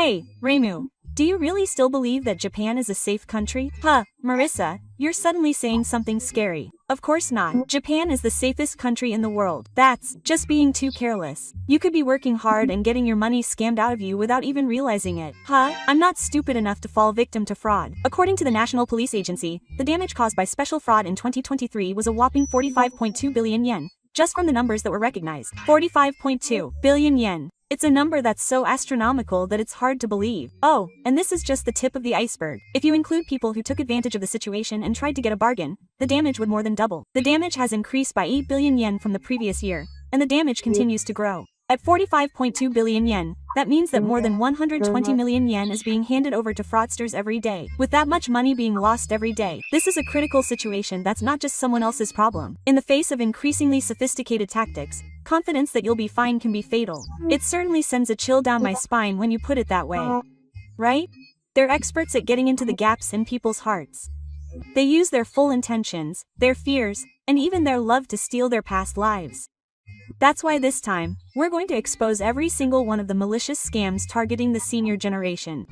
Hey, Reimu. Do you really still believe that Japan is a safe country? Huh, Marissa, you're suddenly saying something scary. Of course not. Japan is the safest country in the world. That's just being too careless. You could be working hard and getting your money scammed out of you without even realizing it. Huh? I'm not stupid enough to fall victim to fraud. According to the National Police Agency, the damage caused by special fraud in 2023 was a whopping 45.2 billion yen. Just from the numbers that were recognized. 45.2 billion yen. It's a number that's so astronomical that it's hard to believe. Oh, and this is just the tip of the iceberg. If you include people who took advantage of the situation and tried to get a bargain, the damage would more than double. The damage has increased by 8 billion yen from the previous year, and the damage continues to grow. At 45.2 billion yen, that means that more than 120 million yen is being handed over to fraudsters every day. With that much money being lost every day, this is a critical situation that's not just someone else's problem. In the face of increasingly sophisticated tactics, confidence that you'll be fine can be fatal. It certainly sends a chill down my spine when you put it that way. Right? They're experts at getting into the gaps in people's hearts. They use their full intentions, their fears, and even their love to steal their past lives. That's why this time, we're going to expose every single one of the malicious scams targeting the senior generation.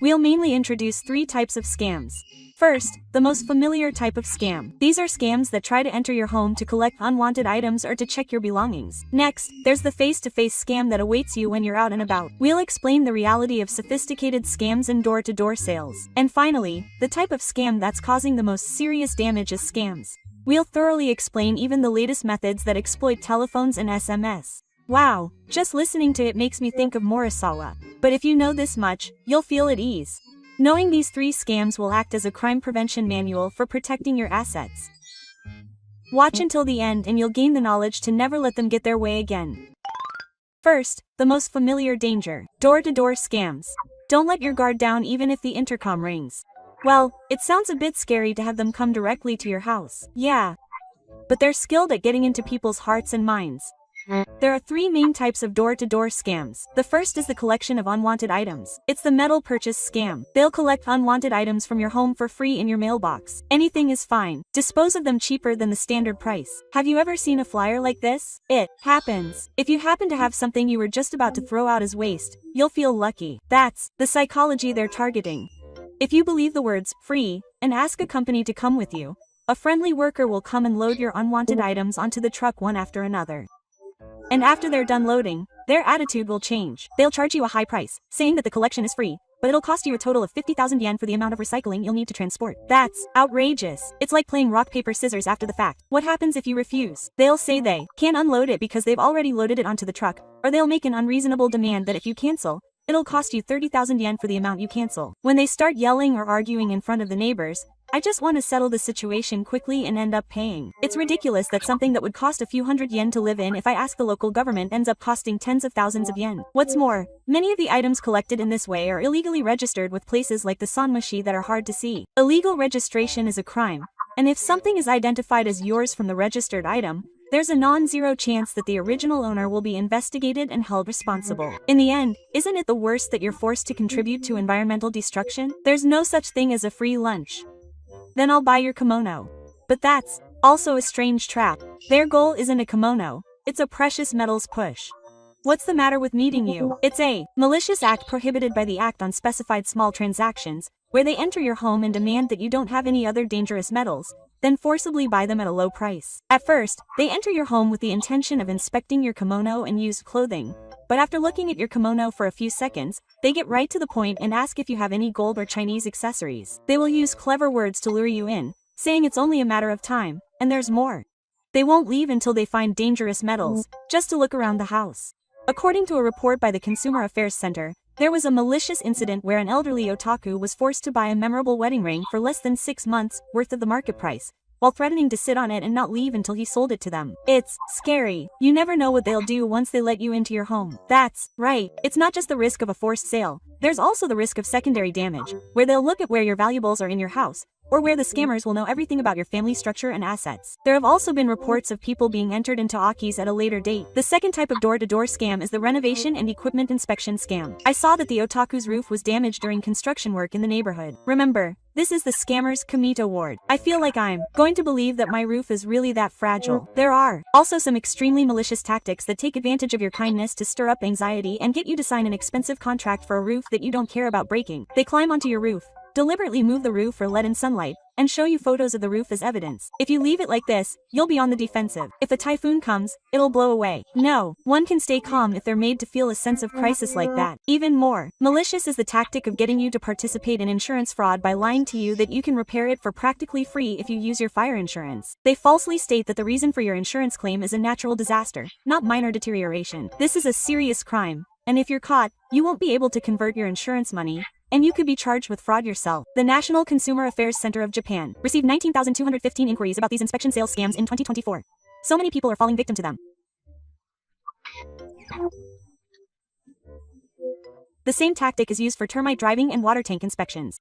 We'll mainly introduce 3 types of scams. First, the most familiar type of scam. These are scams that try to enter your home to collect unwanted items or to check your belongings. Next, there's the face-to-face scam that awaits you when you're out and about. We'll explain the reality of sophisticated scams and door-to-door sales. And finally, the type of scam that's causing the most serious damage is scams. We'll thoroughly explain even the latest methods that exploit telephones and SMS. Wow, just listening to it makes me think of Morisawa. But if you know this much, you'll feel at ease. Knowing these 3 scams will act as a crime prevention manual for protecting your assets. Watch until the end and you'll gain the knowledge to never let them get their way again. First, the most familiar danger. Door-to-door scams. Don't let your guard down even if the intercom rings. Well, it sounds a bit scary to have them come directly to your house. Yeah. But they're skilled at getting into people's hearts and minds. There are 3 main types of door-to-door scams. The first is the collection of unwanted items. It's the metal purchase scam. They'll collect unwanted items from your home for free in your mailbox. Anything is fine. Dispose of them cheaper than the standard price. Have you ever seen a flyer like this? It happens. If you happen to have something you were just about to throw out as waste, you'll feel lucky. That's the psychology they're targeting. If you believe the words free and ask a company to come with you, a friendly worker will come and load your unwanted items onto the truck one after another. And after they're done loading, their attitude will change. They'll charge you a high price, saying that the collection is free, but it'll cost you a total of 50,000 yen for the amount of recycling you'll need to transport. That's outrageous. It's like playing rock, paper, scissors after the fact. What happens if you refuse? They'll say they can't unload it because they've already loaded it onto the truck, or they'll make an unreasonable demand that if you cancel, it'll cost you 30,000 yen for the amount you cancel. When they start yelling or arguing in front of the neighbors, I just want to settle the situation quickly and end up paying. It's ridiculous that something that would cost a few hundred yen to live in if I ask the local government ends up costing tens of thousands of yen. What's more, many of the items collected in this way are illegally registered with places like the Sanmushi that are hard to see. Illegal registration is a crime, and if something is identified as yours from the registered item, there's a non-zero chance that the original owner will be investigated and held responsible. In the end, isn't it the worst that you're forced to contribute to environmental destruction? There's no such thing as a free lunch. Then I'll buy your kimono. But that's also a strange trap. Their goal isn't a kimono, it's a precious metals push. What's the matter with meeting you? It's a malicious act prohibited by the Act on Specified Small Transactions, where they enter your home and demand that you don't have any other dangerous metals, then forcibly buy them at a low price. At first, they enter your home with the intention of inspecting your kimono and used clothing. But after looking at your kimono for a few seconds, they get right to the point and ask if you have any gold or Chinese accessories. They will use clever words to lure you in, saying it's only a matter of time, and there's more. They won't leave until they find dangerous metals, just to look around the house. According to a report by the Consumer Affairs Center, there was a malicious incident where an elderly otaku was forced to buy a memorable wedding ring for less than 6 months' worth of the market price, while threatening to sit on it and not leave until he sold it to them. It's scary. You never know what they'll do once they let you into your home. That's right. It's not just the risk of a forced sale. There's also the risk of secondary damage, where they'll look at where your valuables are in your house, or where the scammers will know everything about your family structure and assets. There have also been reports of people being entered into Akis at a later date. The second type of door-to-door scam is the renovation and equipment inspection scam. I saw that the otaku's roof was damaged during construction work in the neighborhood. Remember, This is the scammer's Commit Award. I feel like I'm going to believe that my roof is really that fragile. There are also some extremely malicious tactics that take advantage of your kindness to stir up anxiety and get you to sign an expensive contract for a roof that you don't care about breaking. They climb onto your roof, deliberately move the roof or let in sunlight, and show you photos of the roof as evidence. If you leave it like this, you'll be on the defensive. If a typhoon comes, it'll blow away. No, one can stay calm if they're made to feel a sense of crisis like that. Even more malicious is the tactic of getting you to participate in insurance fraud by lying to you that you can repair it for practically free if you use your fire insurance. They falsely state that the reason for your insurance claim is a natural disaster, not minor deterioration. This is a serious crime, and if you're caught, you won't be able to convert your insurance money, and you could be charged with fraud yourself. The National Consumer Affairs Center of Japan received 19,215 inquiries about these inspection sales scams in 2024. So many people are falling victim to them. The same tactic is used for termite driving and water tank inspections.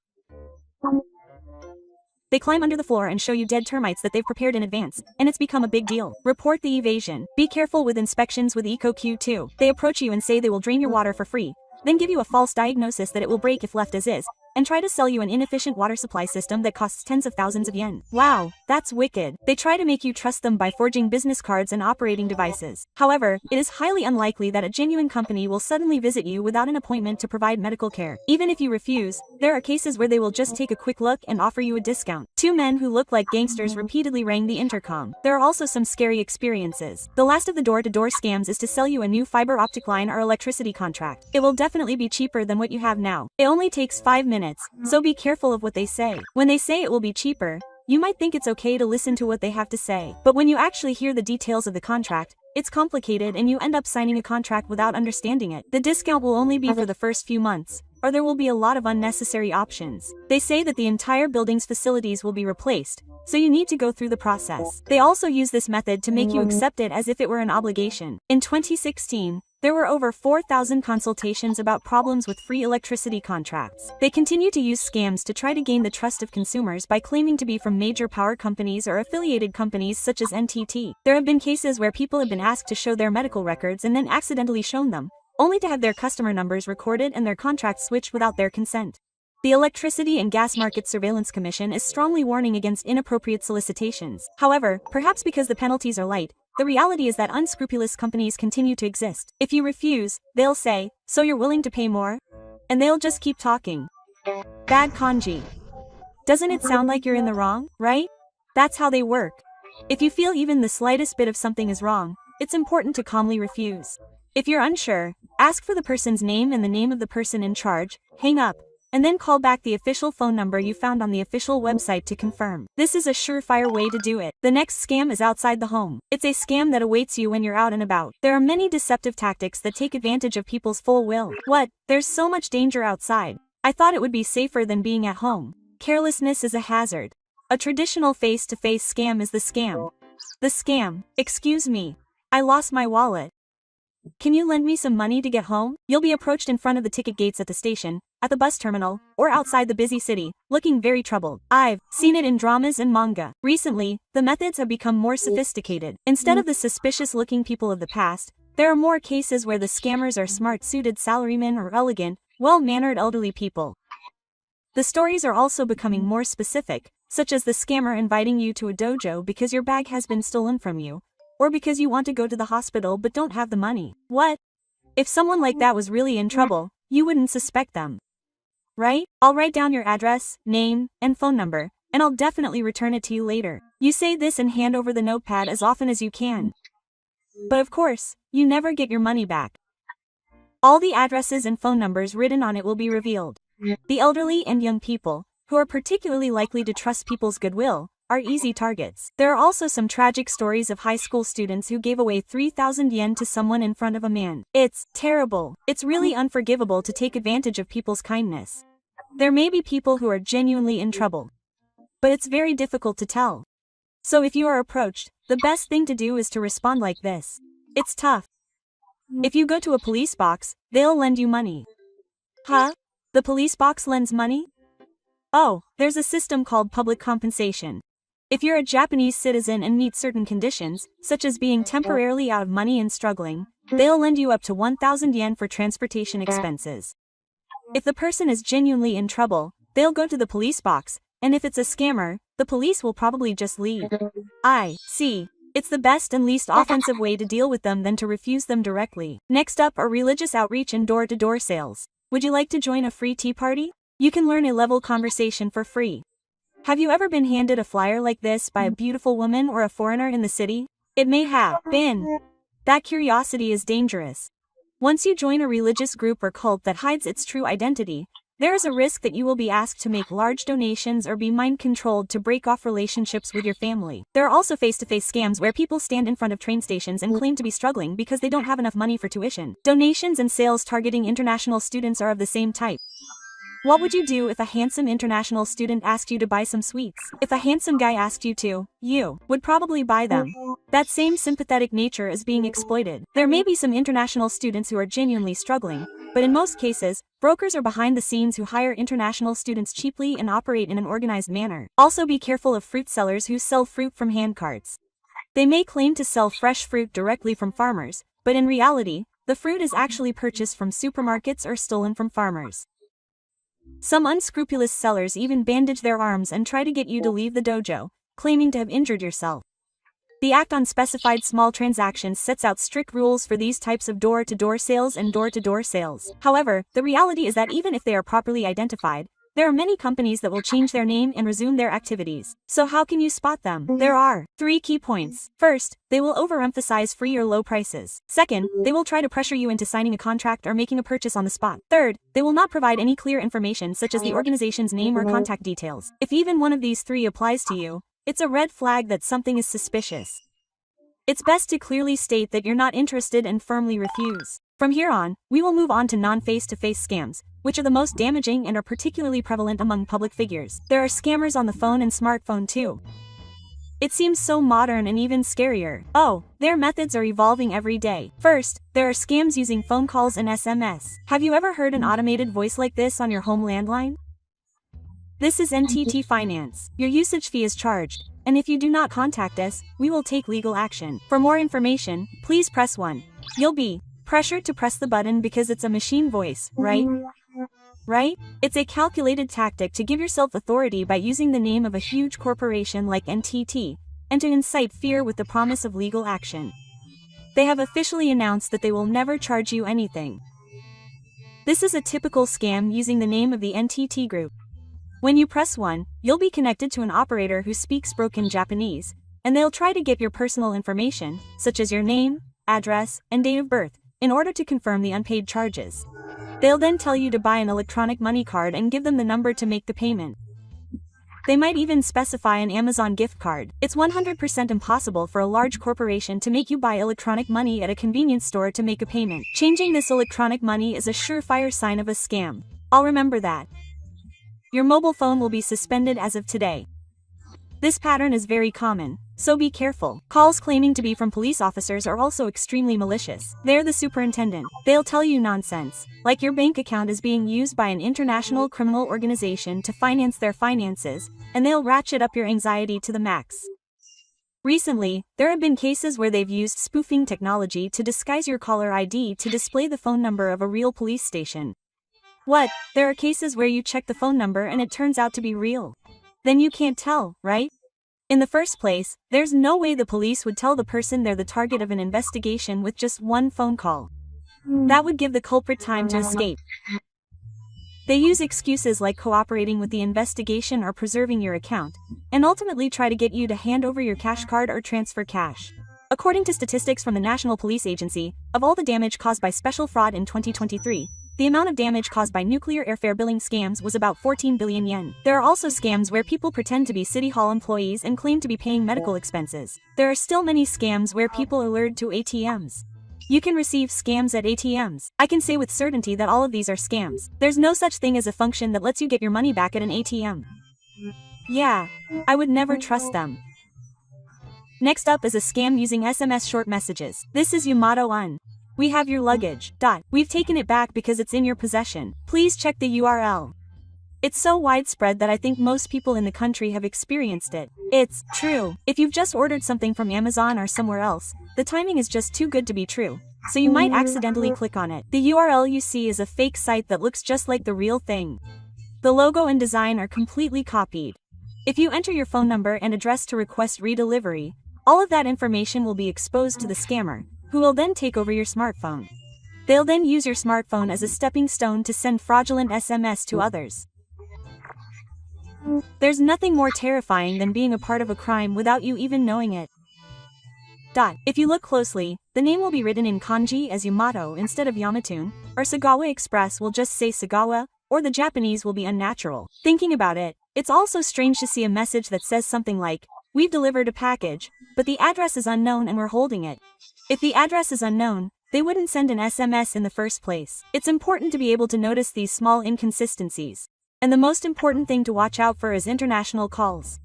They climb under the floor and show you dead termites that they've prepared in advance, and it's become a big deal. Report the evasion. Be careful with inspections with EcoQ2. They approach you and say they will drain your water for free, then give you a false diagnosis that it will break if left as is, and try to sell you an inefficient water supply system that costs tens of thousands of yen. Wow, that's wicked. They try to make you trust them by forging business cards and operating devices. However, it is highly unlikely that a genuine company will suddenly visit you without an appointment to provide medical care. Even if you refuse, there are cases where they will just take a quick look and offer you a discount. Two men who look like gangsters repeatedly rang the intercom. There are also some scary experiences. The last of the door-to-door scams is to sell you a new fiber optic line or electricity contract. It will definitely be cheaper than what you have now. It only takes 5 minutes. So be careful of what they say. When they say it will be cheaper, you might think it's okay to listen to what they have to say. But when you actually hear the details of the contract, it's complicated and you end up signing a contract without understanding it. The discount will only be for the first few months, or there will be a lot of unnecessary options. They say that the entire building's facilities will be replaced, so you need to go through the process. They also use this method to make you accept it as if it were an obligation. In 2016, there were over 4,000 consultations about problems with free electricity contracts. They continue to use scams to try to gain the trust of consumers by claiming to be from major power companies or affiliated companies such as NTT. There have been cases where people have been asked to show their medical records and then accidentally shown them, only to have their customer numbers recorded and their contracts switched without their consent. The Electricity and Gas Market Surveillance Commission is strongly warning against inappropriate solicitations. However, perhaps because the penalties are light, the reality is that unscrupulous companies continue to exist. If you refuse, they'll say, "So you're willing to pay more?" And they'll just keep talking. Bad kanji. Doesn't it sound like you're in the wrong, right? That's how they work. If you feel even the slightest bit of something is wrong, it's important to calmly refuse. If you're unsure, ask for the person's name and the name of the person in charge, hang up, and then call back the official phone number you found on the official website to confirm. This is a surefire way to do it. The next scam is outside the home. It's a scam that awaits you when you're out and about. There are many deceptive tactics that take advantage of people's full will. What? There's so much danger outside. I thought it would be safer than being at home. Carelessness is a hazard. A traditional face-to-face scam is the scam. The scam. Excuse me. I lost my wallet. Can you lend me some money to get home? You'll be approached in front of the ticket gates at the station, at the bus terminal, or outside the busy city, looking very troubled. I've seen it in dramas and manga. Recently, the methods have become more sophisticated. Instead of the suspicious-looking people of the past, there are more cases where the scammers are smart-suited salarymen or elegant, well-mannered elderly people. The stories are also becoming more specific, such as the scammer inviting you to a dojo because your bag has been stolen from you, or because you want to go to the hospital but don't have the money. What? If someone like that was really in trouble, you wouldn't suspect them. Right? I'll write down your address, name, and phone number, and I'll definitely return it to you later. You say this and hand over the notepad as often as you can. But of course, you never get your money back. All the addresses and phone numbers written on it will be revealed. The elderly and young people, who are particularly likely to trust people's goodwill, are easy targets. There are also some tragic stories of high school students who gave away 3,000 yen to someone in front of a man. It's terrible. It's really unforgivable to take advantage of people's kindness. There may be people who are genuinely in trouble, but it's very difficult to tell. So if you are approached, the best thing to do is to respond like this. It's tough. If you go to a police box, they'll lend you money. Huh? The police box lends money? Oh, there's a system called public compensation. If you're a Japanese citizen and meet certain conditions, such as being temporarily out of money and struggling, they'll lend you up to 1,000 yen for transportation expenses. If the person is genuinely in trouble, they'll go to the police box, And if it's a scammer, the police will probably just leave. I see. It's the best and least offensive way to deal with them than to refuse them directly. Next up are religious outreach and door-to-door sales. Would you like to join a free tea party? You can learn a level conversation for free. Have you ever been handed a flyer like this by a beautiful woman or a foreigner in the city? It may have been. That curiosity is dangerous. Once you join a religious group or cult that hides its true identity, there is a risk that you will be asked to make large donations or be mind-controlled to break off relationships with your family. There are also face-to-face scams where people stand in front of train stations and claim to be struggling because they don't have enough money for tuition. Donations and sales targeting international students are of the same type. What would you do if a handsome international student asked you to buy some sweets? If a handsome guy asked you to, you would probably buy them. That same sympathetic nature is being exploited. There may be some international students who are genuinely struggling, but in most cases, brokers are behind the scenes who hire international students cheaply and operate in an organized manner. Also be careful of fruit sellers who sell fruit from handcarts. They may claim to sell fresh fruit directly from farmers, but in reality, the fruit is actually purchased from supermarkets or stolen from farmers. Some unscrupulous sellers even bandage their arms and try to get you to leave the dojo, claiming to have injured yourself. The Act on Specified Small Transactions sets out strict rules for these types of door-to-door sales and door-to-door sales. However, the reality is that even if they are properly identified, there are many companies that will change their name and resume their activities. So how can you spot them? There are 3 key points. First, they will overemphasize free or low prices. Second, they will try to pressure you into signing a contract or making a purchase on the spot. Third, they will not provide any clear information such as the organization's name or contact details. If even one of these 3 applies to you, it's a red flag that something is suspicious. It's best to clearly state that you're not interested and firmly refuse. From here on, we will move on to non-face-to-face scams, which are the most damaging and are particularly prevalent among public figures. There are scammers on the phone and smartphone too. It seems so modern and even scarier. Oh, their methods are evolving every day. First, there are scams using phone calls and SMS. Have you ever heard an automated voice like this on your home landline? This is NTT Finance. Your usage fee is charged, and if you do not contact us, we will take legal action. For more information, please press 1. You'll be pressured to press the button because it's a machine voice, right? Right? It's a calculated tactic to give yourself authority by using the name of a huge corporation like NTT, and to incite fear with the promise of legal action. They have officially announced that they will never charge you anything. This is a typical scam using the name of the NTT group. When you press 1, you'll be connected to an operator who speaks broken Japanese, and they'll try to get your personal information, such as your name, address, and date of birth, in order to confirm the unpaid charges. They'll then tell you to buy an electronic money card and give them the number to make the payment. They might even specify an Amazon gift card. It's 100% impossible for a large corporation to make you buy electronic money at a convenience store to make a payment. Changing this electronic money is a surefire sign of a scam. I'll remember that. Your mobile phone will be suspended as of today. This pattern is very common, so be careful. Calls claiming to be from police officers are also extremely malicious. They're the superintendent. They'll tell you nonsense, like your bank account is being used by an international criminal organization to finance their finances, and they'll ratchet up your anxiety to the max. Recently, there have been cases where they've used spoofing technology to disguise your caller ID to display the phone number of a real police station. What? There are cases where you check the phone number and it turns out to be real. Then you can't tell, right? In the first place, there's no way the police would tell the person they're the target of an investigation with just one phone call. That would give the culprit time to escape. They use excuses like cooperating with the investigation or preserving your account, and ultimately try to get you to hand over your cash card or transfer cash. According to statistics from the National Police Agency, of all the damage caused by special fraud in 2023, the amount of damage caused by nuclear airfare billing scams was about 14 billion yen. There are also scams where people pretend to be City Hall employees and claim to be paying medical expenses. There are still many scams where people are lured to ATMs. You can receive scams at ATMs. I can say with certainty that all of these are scams. There's no such thing as a function that lets you get your money back at an ATM. Yeah, I would never trust them. Next up is a scam using SMS short messages. This is Yamato-un. We have your luggage. We've taken it back because it's in your possession. Please check the URL. It's so widespread that I think most people in the country have experienced it. It's true. If you've just ordered something from Amazon or somewhere else, the timing is just too good to be true, so you might accidentally click on it. The URL you see is a fake site that looks just like the real thing. The logo and design are completely copied. If you enter your phone number and address to request redelivery, all of that information will be exposed to the scammer, who will then take over your smartphone. They'll then use your smartphone as a stepping stone to send fraudulent SMS to others. There's nothing more terrifying than being a part of a crime without you even knowing it. If you look closely, the name will be written in kanji as Yamato instead of Yamatune, or Sagawa Express will just say Sagawa, or the Japanese will be unnatural. Thinking about it, it's also strange to see a message that says something like, "We've delivered a package, but the address is unknown and we're holding it." If the address is unknown, they wouldn't send an SMS in the first place. It's important to be able to notice these small inconsistencies. And the most important thing to watch out for is international calls.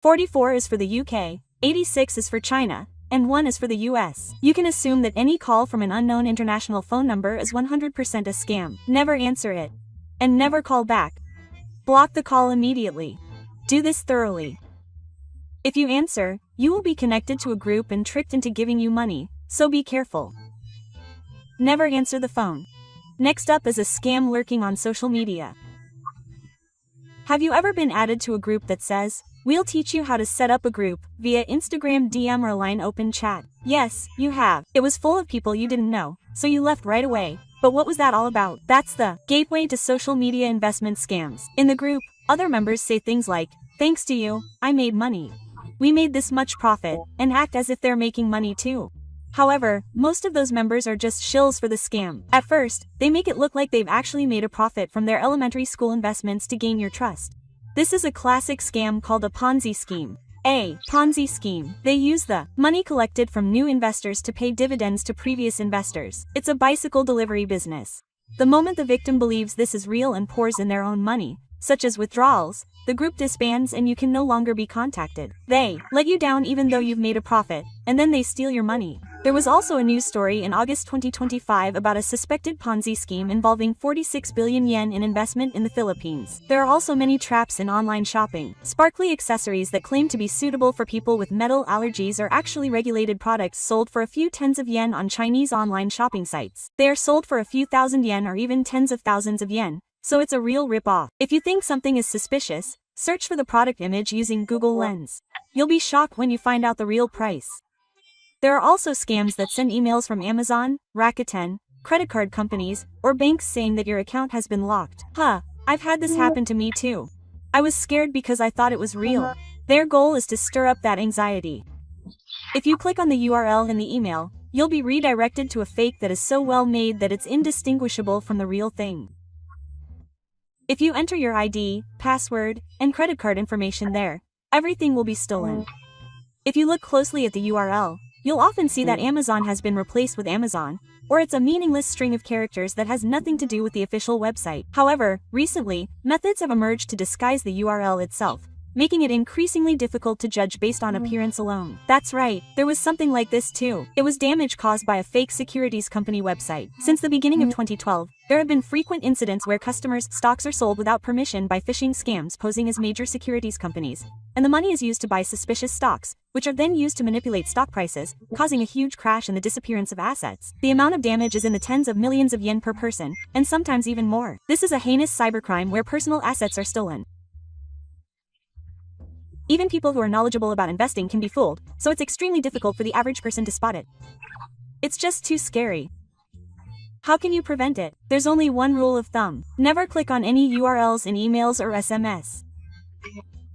44 is for the UK, 86 is for China, and 1 is for the US. You can assume that any call from an unknown international phone number is 100% a scam. Never answer it. And never call back. Block the call immediately. Do this thoroughly. If you answer, you will be connected to a group and tricked into giving you money, so be careful. Never answer the phone. Next up is a scam lurking on social media. Have you ever been added to a group that says, "We'll teach you how to set up a group," via Instagram DM or Line Open Chat? Yes, you have. It was full of people you didn't know, so you left right away. But what was that all about? That's the gateway to social media investment scams. In the group, other members say things like, "Thanks to you, I made money. We made this much profit," and act as if they're making money too. However, most of those members are just shills for the scam. At first, they make it look like they've actually made a profit from their elementary school investments to gain your trust. This is a classic scam called a Ponzi scheme. A Ponzi scheme. They use the money collected from new investors to pay dividends to previous investors. It's a bicycle delivery business. The moment the victim believes this is real and pours in their own money, such as withdrawals, the group disbands and you can no longer be contacted. They let you down even though you've made a profit, and then they steal your money. There was also a news story in August 2025 about a suspected Ponzi scheme involving 46 billion yen in investment in the Philippines. There are also many traps in online shopping. Sparkly accessories that claim to be suitable for people with metal allergies are actually regulated products sold for a few tens of yen on Chinese online shopping sites. They are sold for a few thousand yen or even tens of thousands of yen, so it's a real rip-off. If you think something is suspicious, search for the product image using Google Lens. You'll be shocked when you find out the real price. There are also scams that send emails from Amazon, Rakuten, credit card companies, or banks saying that your account has been locked. I've had this happen to me too. I was scared because I thought it was real. Their goal is to stir up that anxiety. If you click on the URL in the email, you'll be redirected to a fake that is so well made that it's indistinguishable from the real thing. If you enter your ID, password, and credit card information there, everything will be stolen. If you look closely at the URL, you'll often see that Amazon has been replaced with Amazon, or it's a meaningless string of characters that has nothing to do with the official website. However, recently, methods have emerged to disguise the URL itself, making it increasingly difficult to judge based on appearance alone. That's right, there was something like this too. It was damage caused by a fake securities company website. Since the beginning of 2012, there have been frequent incidents where customers' stocks are sold without permission by phishing scams posing as major securities companies, and the money is used to buy suspicious stocks, which are then used to manipulate stock prices, causing a huge crash and the disappearance of assets. The amount of damage is in the tens of millions of yen per person, and sometimes even more. This is a heinous cybercrime where personal assets are stolen. Even people who are knowledgeable about investing can be fooled, so it's extremely difficult for the average person to spot it. It's just too scary. How can you prevent it? There's only one rule of thumb. Never click on any URLs in emails or SMS.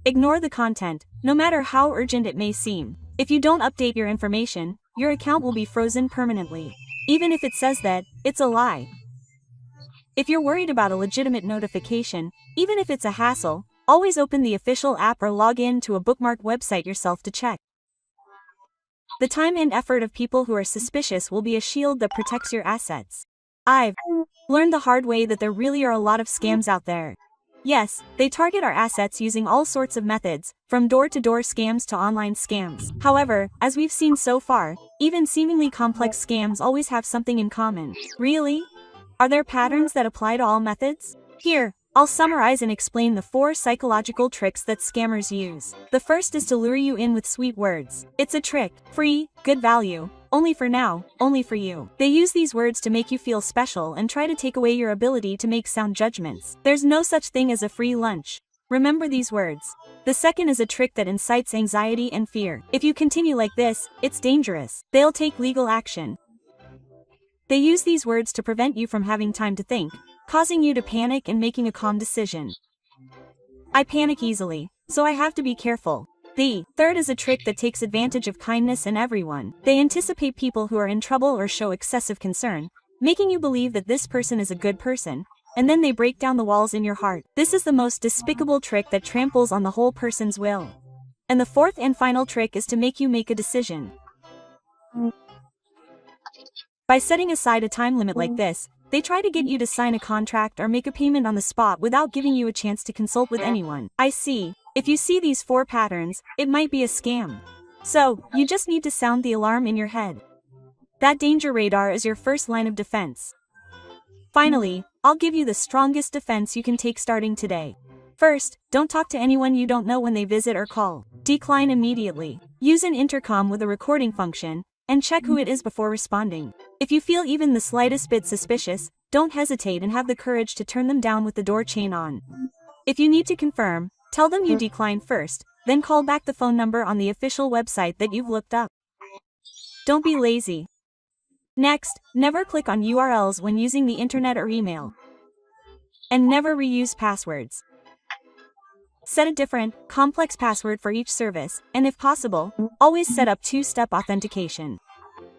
Ignore the content, no matter how urgent it may seem. If you don't update your information, your account will be frozen permanently. Even if it says that, it's a lie. If you're worried about a legitimate notification, even if it's a hassle, always open the official app or log in to a bookmarked website yourself to check. The time and effort of people who are suspicious will be a shield that protects your assets. I've learned the hard way that there really are a lot of scams out there. Yes, they target our assets using all sorts of methods, from door-to-door scams to online scams. However, as we've seen so far, even seemingly complex scams always have something in common. Really? Are there patterns that apply to all methods? Here, I'll summarize and explain the 4 psychological tricks that scammers use. The first is to lure you in with sweet words. It's a trick. Free, good value, only for now, only for you. They use these words to make you feel special and try to take away your ability to make sound judgments. There's no such thing as a free lunch. Remember these words. The second is a trick that incites anxiety and fear. If you continue like this, it's dangerous. They'll take legal action. They use these words to prevent you from having time to think, causing you to panic and making a calm decision. I panic easily, so I have to be careful. The third is a trick that takes advantage of kindness and everyone. They anticipate people who are in trouble or show excessive concern, making you believe that this person is a good person, and then they break down the walls in your heart. This is the most despicable trick that tramples on the whole person's will. And the fourth and final trick is to make you make a decision. By setting aside a time limit like this, they try to get you to sign a contract or make a payment on the spot without giving you a chance to consult with anyone. I see. If you see these 4 patterns, it might be a scam. So, you just need to sound the alarm in your head. That danger radar is your first line of defense. Finally, I'll give you the strongest defense you can take starting today. First, don't talk to anyone you don't know when they visit or call. Decline immediately. Use an intercom with a recording function, and check who it is before responding. If you feel even the slightest bit suspicious, don't hesitate and have the courage to turn them down with the door chain on. If you need to confirm, tell them you declined first, then call back the phone number on the official website that you've looked up. Don't be lazy. Next, never click on URLs when using the internet or email. And never reuse passwords. Set a different, complex password for each service, and if possible, always set up 2-step authentication.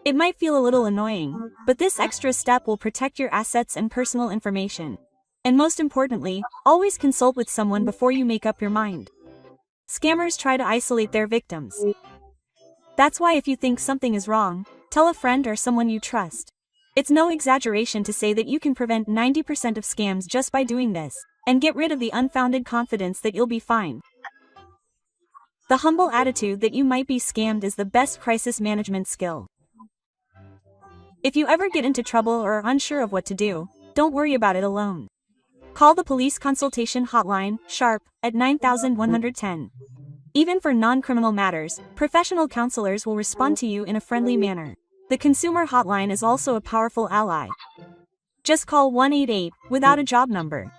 It might feel a little annoying, but this extra step will protect your assets and personal information. And most importantly, always consult with someone before you make up your mind. Scammers try to isolate their victims. That's why if you think something is wrong, tell a friend or someone you trust. It's no exaggeration to say that you can prevent 90% of scams just by doing this, and get rid of the unfounded confidence that you'll be fine. The humble attitude that you might be scammed is the best crisis management skill. If you ever get into trouble or are unsure of what to do, don't worry about it alone. Call the police consultation hotline, sharp, at 9110. Even for non-criminal matters, professional counselors will respond to you in a friendly manner. The consumer hotline is also a powerful ally. Just call 188 without a job number.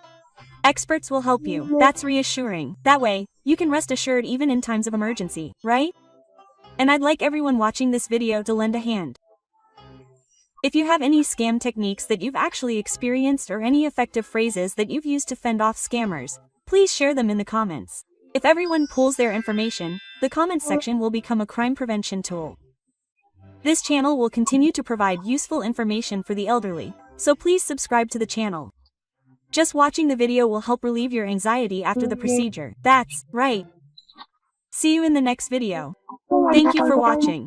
Experts will help you. That's reassuring. That way, you can rest assured even in times of emergency, right? And I'd like everyone watching this video to lend a hand. If you have any scam techniques that you've actually experienced or any effective phrases that you've used to fend off scammers, please share them in the comments. If everyone pools their information, the comments section will become a crime prevention tool. This channel will continue to provide useful information for the elderly, so please subscribe to the channel. Just watching the video will help relieve your anxiety after the procedure. That's right. See you in the next video. Thank you for watching.